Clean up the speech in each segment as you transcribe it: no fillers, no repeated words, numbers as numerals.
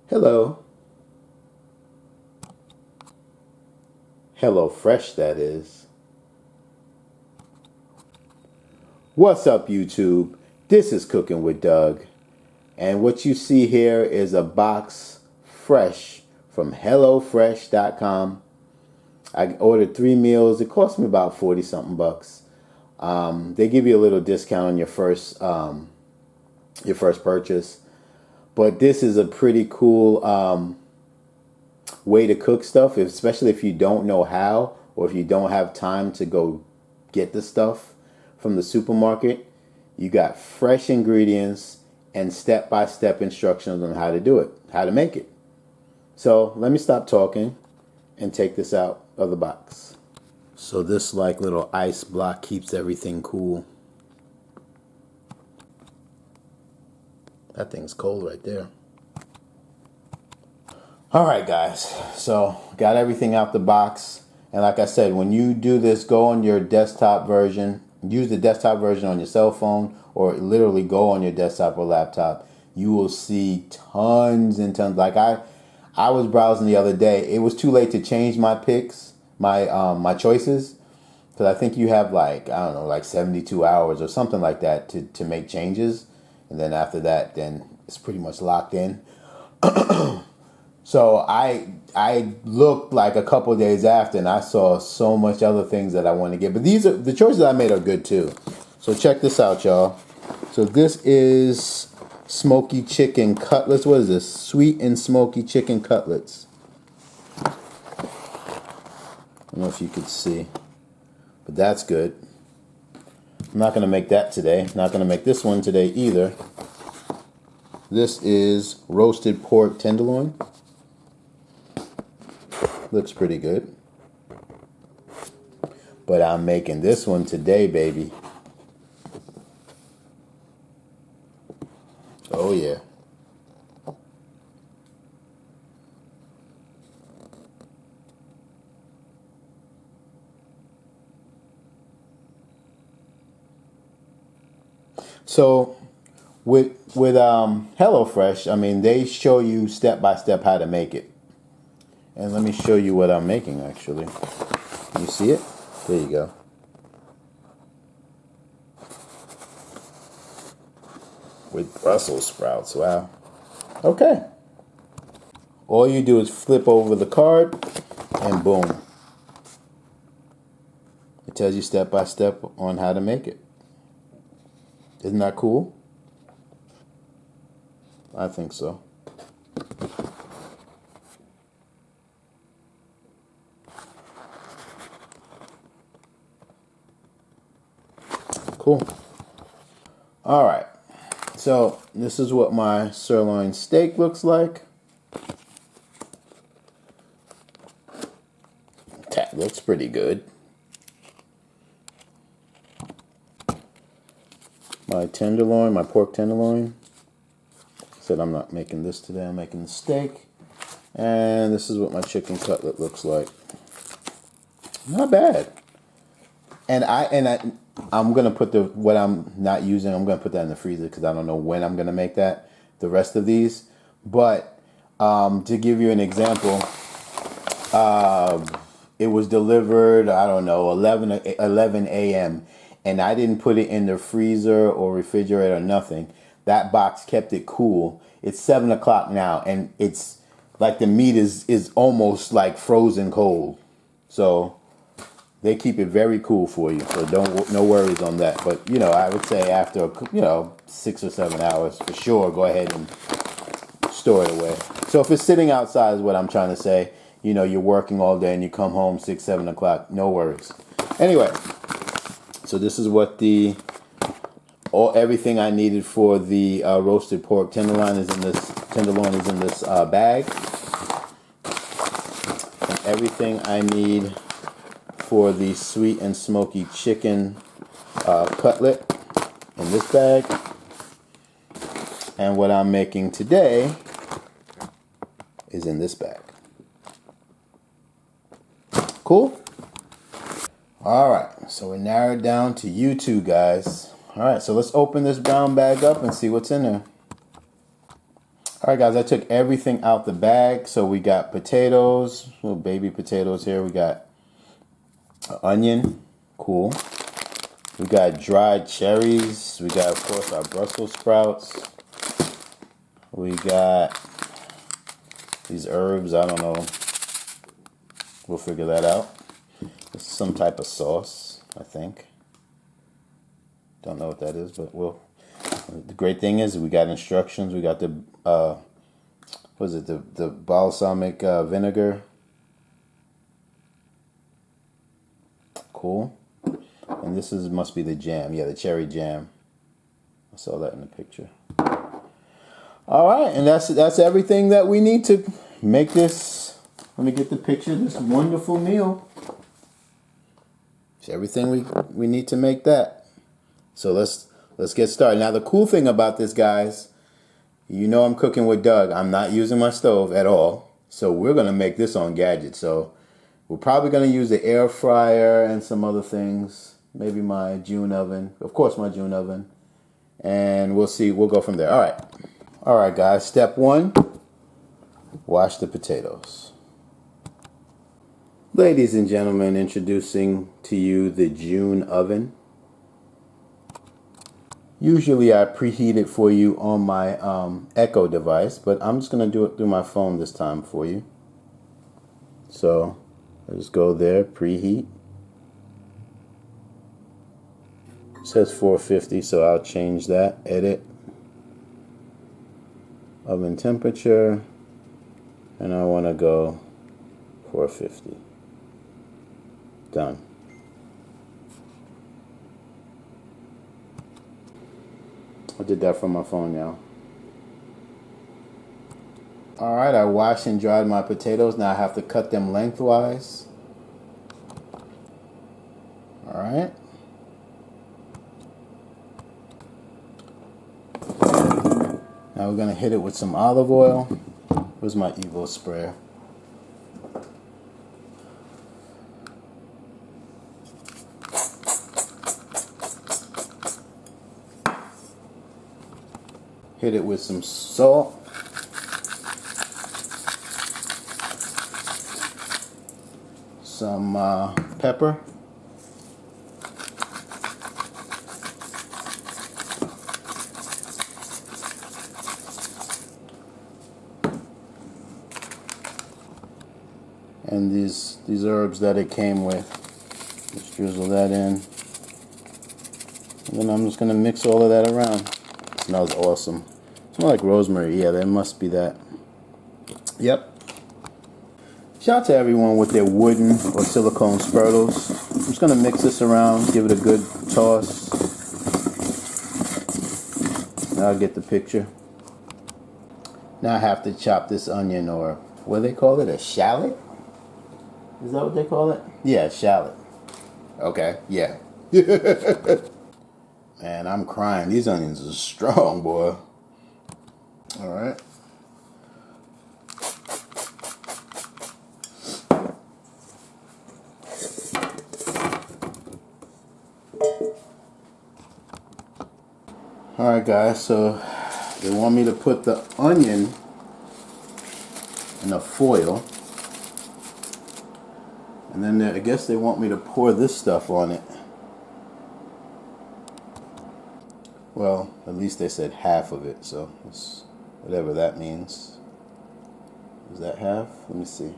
Hello. Hellofresh, that is. What's up, YouTube? This is Cooking with Doug. And what you see here is a box fresh from Hellofresh.com. I ordered 3 meals. It cost me about 40 something bucks. They give you a little discount on your first purchase. But this is a pretty cool way to cook stuff, especially if you don't know how, or if you don't have time to go get the stuff from the supermarket. You got fresh ingredients and step-by-step instructions on how to do it, how to make it. So let me stop talking and take this out of the box. So this like little ice block keeps everything cool. That thing's cold right there. Alright guys, so got everything out the box. And like I said, when you do this, go on your desktop version. Use the desktop version on your cell phone, or literally go on your desktop or laptop. You will see tons and tons. Like I was browsing the other day. It was too late to change my picks, my choices, because I think you have like, I don't know, like 72 hours or something like that to make changes. And then after that, then it's pretty much locked in. So I looked like a couple of days after, and I saw so much other things that I want to get. But these are the choices I made are good too. So check this out, y'all. So this is smoky chicken cutlets. What is this? Sweet and smoky chicken cutlets. I don't know if you could see, but that's good. I'm not going to make that today. Not going to make this one today either. This is roasted pork tenderloin. Looks pretty good. But I'm making this one today, baby. Oh, yeah. So with Hellofresh, I mean, they show you step by step how to make it. And let me show you what I'm making, actually. You see it? There you go. With Brussels sprouts, wow. Okay. All you do is flip over the card, and boom. It tells you step by step on how to make it. Isn't that cool? I think so. Cool. All right. So this is what my sirloin steak looks like. That looks pretty good. My tenderloin, my pork tenderloin. Said I'm not making this today. I'm making the steak. And this is what my chicken cutlet looks like. Not bad. And I'm gonna put what I'm not using. I'm gonna put that in the freezer because I don't know when I'm gonna make that. The rest of these, but to give you an example, it was delivered. I don't know 11 a.m. and I didn't put it in the freezer or refrigerator or nothing. That box kept it cool. It's 7 o'clock now, and it's like the meat is almost like frozen cold. So they keep it very cool for you, so no worries on that. But you know, I would say after 6 or 7 hours for sure, go ahead and store it away. So if it's sitting outside, is what I'm trying to say. You know, you're working all day and you come home 6, 7 o'clock. No worries. Anyway, so this is what everything I needed for the roasted pork tenderloin is in this bag, and everything I need for the sweet and smoky chicken cutlet in this bag. And what I'm making today is in this bag. Cool? Alright, so we're narrowed down to you two guys. Alright, so let's open this brown bag up and see what's in there. All right, guys, I took everything out the bag. So we got potatoes, little baby potatoes here. We got an onion, cool. We got dried cherries. We got, of course, our Brussels sprouts. We got these herbs. I don't know. We'll figure that out. It's some type of sauce, I think. Don't know what that is, but we'll. The great thing is we got instructions. We got the what is it? The balsamic vinegar. Cool. And this must be the jam. Yeah, the cherry jam. I saw that in the picture. All right, and that's everything that we need to make this. Let me get the picture of this wonderful meal. It's everything we need to make that. So let's get started. Now the cool thing about this, guys, you know I'm cooking with Doug. I'm not using my stove at all. So we're gonna make this on Gadget. So we're probably gonna use the air fryer and some other things. Maybe my June oven. Of course my June oven. And we'll see. We'll go from there. All right. All right, guys. Step 1. Wash the potatoes. Ladies and gentlemen, introducing to you the June oven. Usually I preheat it for you on my Echo device, but I'm just going to do it through my phone this time for you. So I just go there, preheat. It says 450, so I'll change that. Edit. Oven temperature. And I want to go 450. Done. I did that from my phone, y'all. Alright, I washed and dried my potatoes. Now I have to cut them lengthwise. Alright. Now we're going to hit it with some olive oil. Where's my EVO sprayer? Hit it with some salt. Some pepper. And these herbs that it came with. Just drizzle that in. And then I'm just going to mix all of that around. Smells awesome. Smells like rosemary. Yeah, that must be that. Yep. Shout out to everyone with their wooden or silicone spurtles. I'm just going to mix this around, give it a good toss. Now I'll get the picture. Now I have to chop this onion, or what do they call it? A shallot? Is that what they call it? Yeah, shallot. Okay, yeah. Man, I'm crying. These onions are strong, boy. All right. All right, guys. So they want me to put the onion in a foil. And then I guess they want me to pour this stuff on it. Well, at least they said half of it, so it's whatever that means. Is that half? Let me see.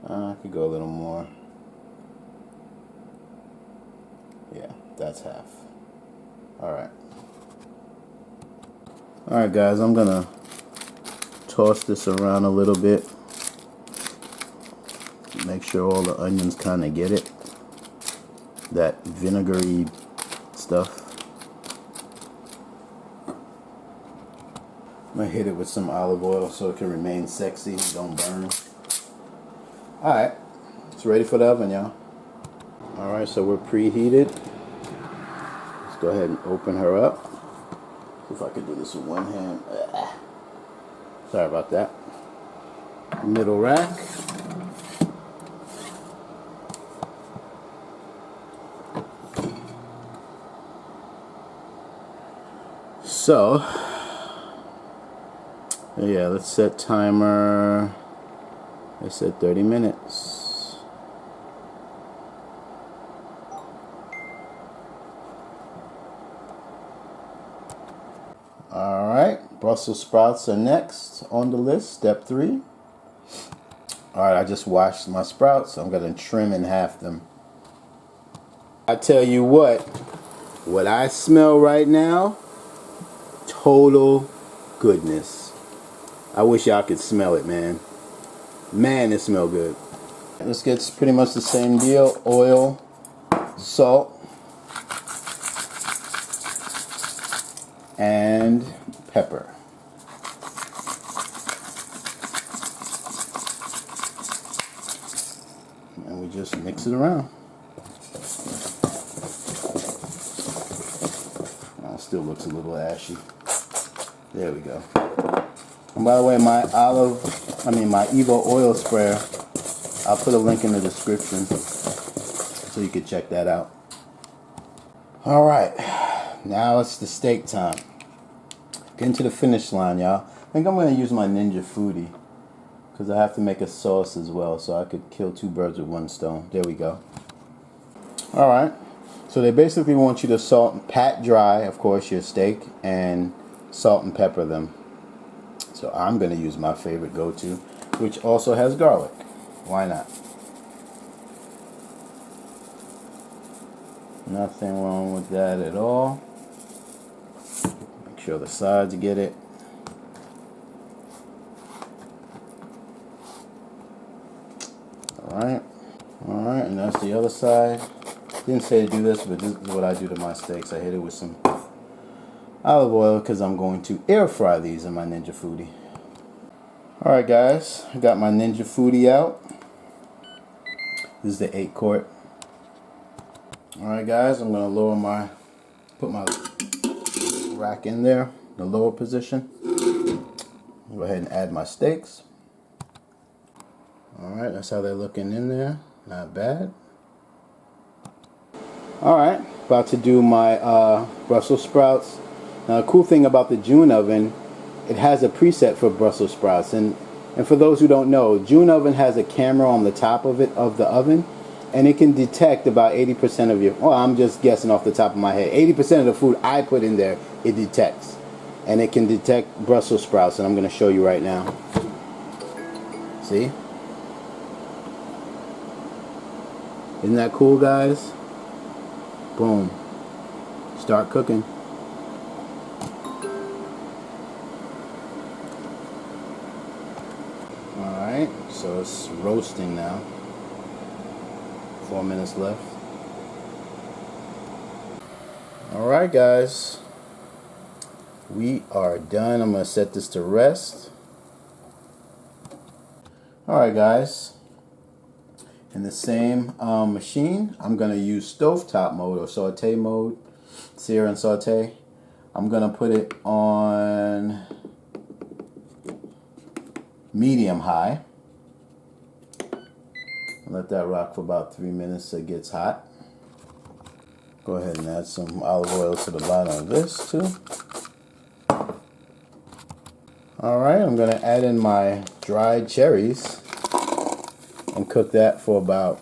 I could go a little more. Yeah, that's half. Alright. Alright, guys, I'm gonna toss this around a little bit. Make sure all the onions kind of get it. That vinegary stuff. I'm going to hit it with some olive oil so it can remain sexy, don't burn. Alright, it's ready for the oven, y'all. Alright, so we're preheated. Let's go ahead and open her up. See if I can do this with one hand. Sorry about that. Middle rack. So Yeah, let's set timer. I said 30 minutes. Alright, Brussels sprouts are next on the list, step 3. Alright, I just washed my sprouts, so I'm going to trim in half them. I tell you what I smell right now, total goodness. I wish y'all could smell it, man. Man, it smells good. This gets pretty much the same deal. Oil, salt, and pepper. And we just mix it around. Still looks a little ashy. There we go. And by the way, my EVO oil sprayer, I'll put a link in the description so you can check that out. Alright, now it's the steak time. Getting to the finish line, y'all. I think I'm going to use my Ninja Foodi because I have to make a sauce as well, so I could kill 2 birds with 1 stone. There we go. Alright. So they basically want you to pat dry, of course, your steak and salt and pepper them. So I'm going to use my favorite go-to, which also has garlic. Why not? Nothing wrong with that at all. Make sure the sides get it. Alright, and that's the other side. Didn't say to do this, but this is what I do to my steaks. I hit it with some olive oil because I'm going to air fry these in my Ninja Foodi. Alright guys, I got my Ninja Foodi out. This is the 8 quart. Alright guys, I'm going to put my rack in there, the lower position. Go ahead and add my steaks. Alright, that's how they're looking in there. Not bad. Alright, about to do my Brussels sprouts. Now the cool thing about the June oven, it has a preset for Brussels sprouts. And for those who don't know, June oven has a camera on the top of the oven. And it can detect about 80% of your, well, I'm just guessing off the top of my head. 80% of the food I put in there, it detects. And it can detect Brussels sprouts, and I'm going to show you right now. See? Isn't that cool, guys? Boom. Start cooking. Alright, so it's roasting now. 4 minutes left. Alright guys, we are done. I'm going to set this to rest. Alright guys, in the same machine, I'm going to use stovetop mode or saute mode, sear and saute. I'm going to put it on medium high. Let that rock for about 3 minutes so it gets hot. Go ahead and add some olive oil to the bottom of this too. Alright, I'm going to add in my dried cherries and cook that for about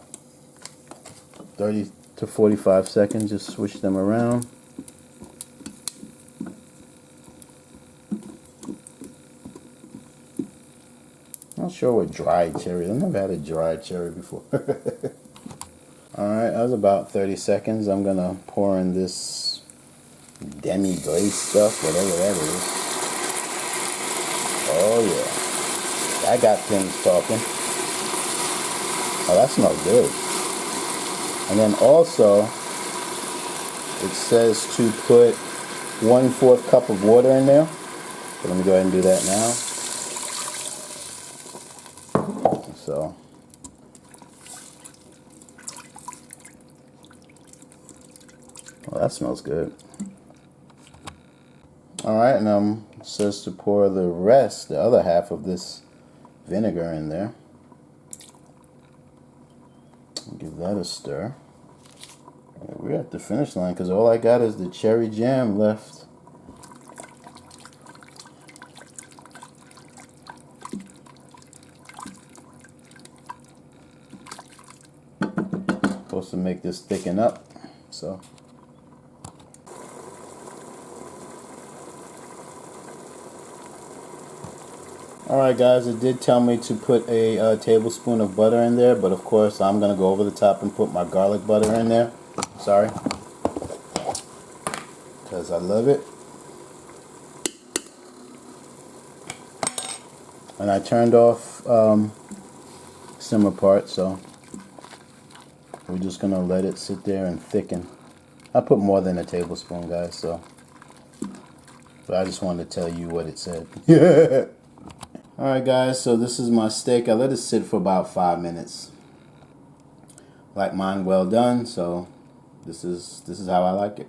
30 to 45 seconds. Just switch them around. Not sure what dried cherry. I've never had a dried cherry before. Alright, that was about 30 seconds. I'm gonna pour in this demi-glaze stuff, whatever that is. Oh yeah. That got things talking. Oh, that smells good. And then also, it says to put 1/4 cup of water in there. So let me go ahead and do that now. So, well, that smells good. Alright, and it says to pour the rest, the other half of this vinegar in there. Give that a stir. We're at the finish line because all I got is the cherry jam left. supposed to make this thicken up. So. Alright guys, it did tell me to put a tablespoon of butter in there, but of course I'm going to go over the top and put my garlic butter in there. Sorry. Because I love it. And I turned off simmer part, so we're just going to let it sit there and thicken. I put more than a tablespoon, guys, so. But I just wanted to tell you what it said. Yeah. Alright guys, so this is my steak. I let it sit for about 5 minutes. Like mine well done, so this is how I like it.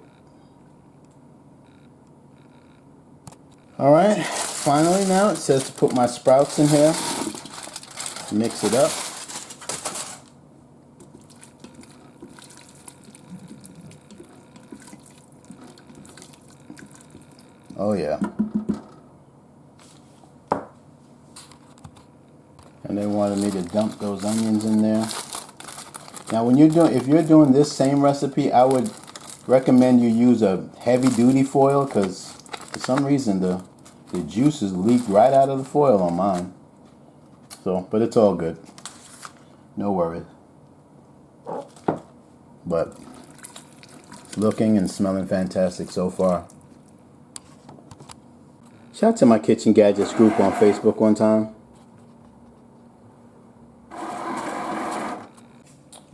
Alright, finally now it says to put my sprouts in here. Mix it up. Oh yeah. And they wanted me to dump those onions in there. Now when if you're doing this same recipe, I would recommend you use a heavy duty foil, because for some reason the juices leak right out of the foil on mine. So, but it's all good. No worries. But it's looking and smelling fantastic so far. Shout out to my Kitchen Gadgets group on Facebook one time.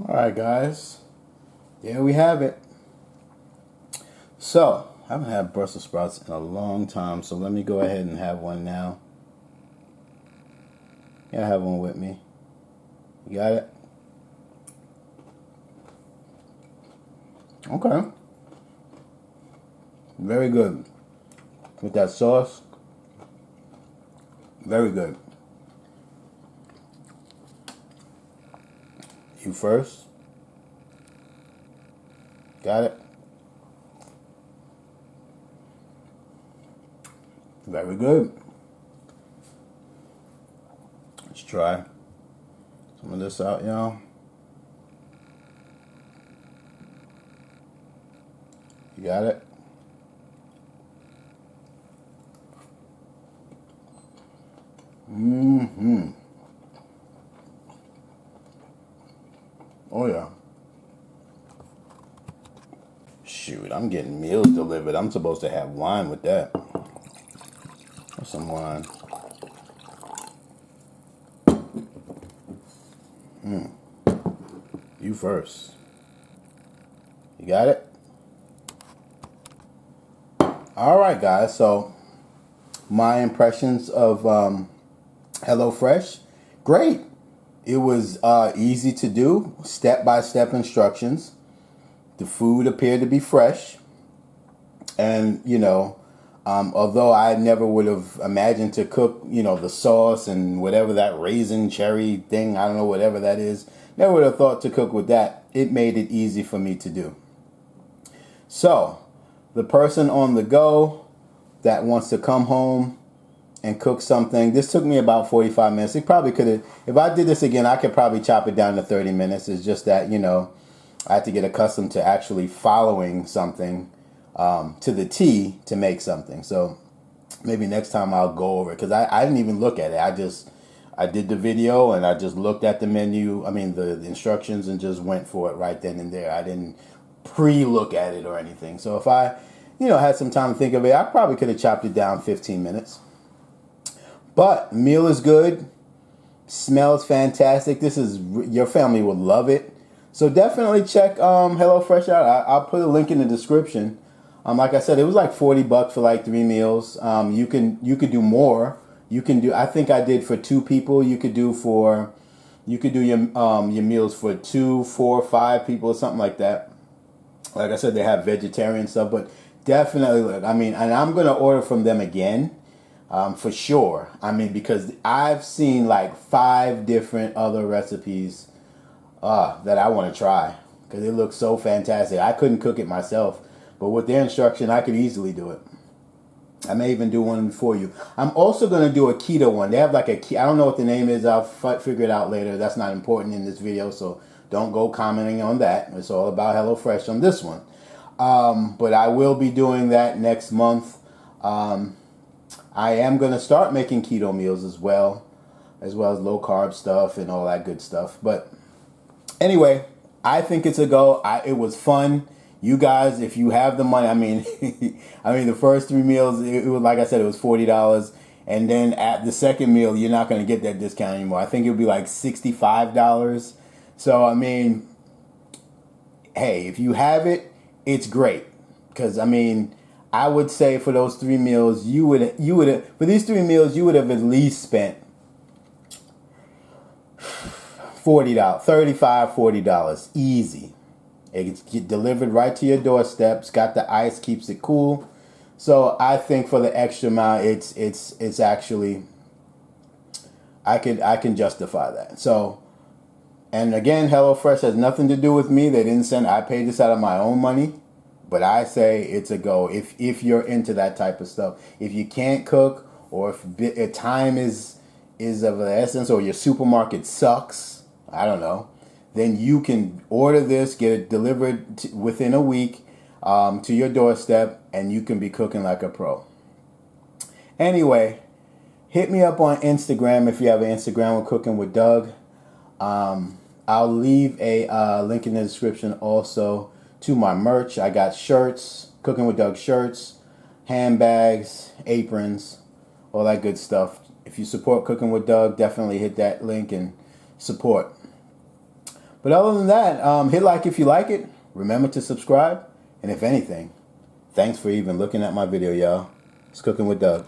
Alright guys, there we have it. So, I haven't had Brussels sprouts in a long time, so let me go ahead and have one now. Yeah, I have one with me. You got it? Okay. Very good. With that sauce. Very good. You first. Got it? Very good. Let's try some of this out, y'all. You got it? Mm-hmm. Oh yeah. Shoot, I'm getting meals delivered. I'm supposed to have wine with that. What's some wine? You first. You got it? Alright guys, so my impressions of HelloFresh. Great. It was easy to do, step-by-step instructions. The food appeared to be fresh. And, you know, although I never would have imagined to cook, you know, the sauce and whatever that raisin cherry thing, I don't know, whatever that is, never would have thought to cook with that. It made it easy for me to do. So, the person on the go that wants to come home and cook something, this took me about 45 minutes. It probably could have, if I did this again, I could probably chop it down to 30 minutes. It's just that, you know, I had to get accustomed to actually following something to the T to make something. So maybe next time I'll go over it, because I didn't even look at it. I did the video and I just looked at the menu, the instructions, and just went for it right then and there. I didn't pre-look at it or anything. So if I, you know, had some time to think of it, I probably could have chopped it down 15 minutes. But meal is good, smells fantastic. Your family would love it. So definitely check HelloFresh out. I'll put a link in the description. Like I said, it was like $40 for like 3 meals. You could do more. You can do. I think I did for 2 people. You could do your meals for 2, 4, 5 people, or something like that. Like I said, they have vegetarian stuff, but definitely look. And I'm gonna order from them again. For sure. Because I've seen like 5 different other recipes that I want to try, because it looks so fantastic. I couldn't cook it myself, but with their instruction, I could easily do it. I may even do one for you. I'm also going to do a keto one. They have like I don't know what the name is. I'll figure it out later. That's not important in this video, so don't go commenting on that. It's all about HelloFresh on this one. But I will be doing that next month. I am going to start making keto meals as well as low carb stuff and all that good stuff. But anyway, I think it's a go. It was fun. You guys, if you have the money, I mean, the first 3 meals, it was, like I said, it was $40. And then at the second meal, you're not going to get that discount anymore. I think it'll be like $65. So, I mean, hey, if you have it, it's great. Because, I mean, I would say for those 3 meals, you would for these 3 meals, you would have at least spent $40, $35, $40 easy. It's delivered right to your doorstep. It's got the ice, keeps it cool. So I think for the extra amount, it's actually, I can justify that. So, and again, HelloFresh has nothing to do with me. They didn't send. I paid this out of my own money, but I say it's a go if you're into that type of stuff. If you can't cook, or if time is of the essence, or your supermarket sucks, I don't know, then you can order this, get it delivered within a week to your doorstep, and you can be cooking like a pro. Anyway, hit me up on Instagram if you have an Instagram with Cooking with Doug. I'll leave a link in the description also to my merch. I got shirts, Cooking with Doug shirts, handbags, aprons, all that good stuff. If you support Cooking with Doug, definitely hit that link and support. But other than that, hit like if you like it. Remember to subscribe. And if anything, thanks for even looking at my video, y'all. It's Cooking with Doug.